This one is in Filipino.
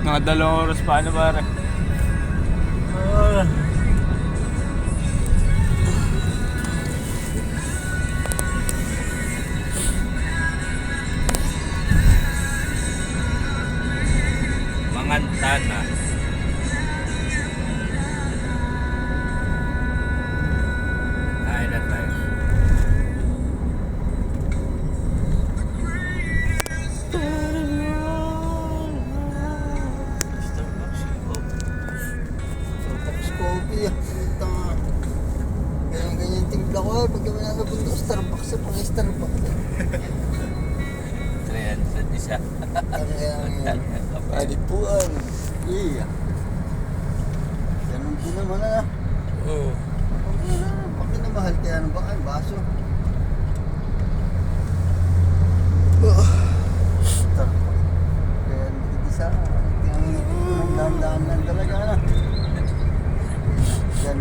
Mga 2 oras pa ano pare. Mangantana. Kain na tayo. Starbucks coffee. Ito nga. Ganyan-ganyan timpla ko. Pag kami nasa bundok, Starbucks sa pang Starbucks. 300 isa. Ang padipuan. Iya. Ganun din naman na. Oo. Bakit na mahal kaya ng bakal? Baso. Starbucks. Kaya isa. Ang dahan-dahan lang talaga na. Yan.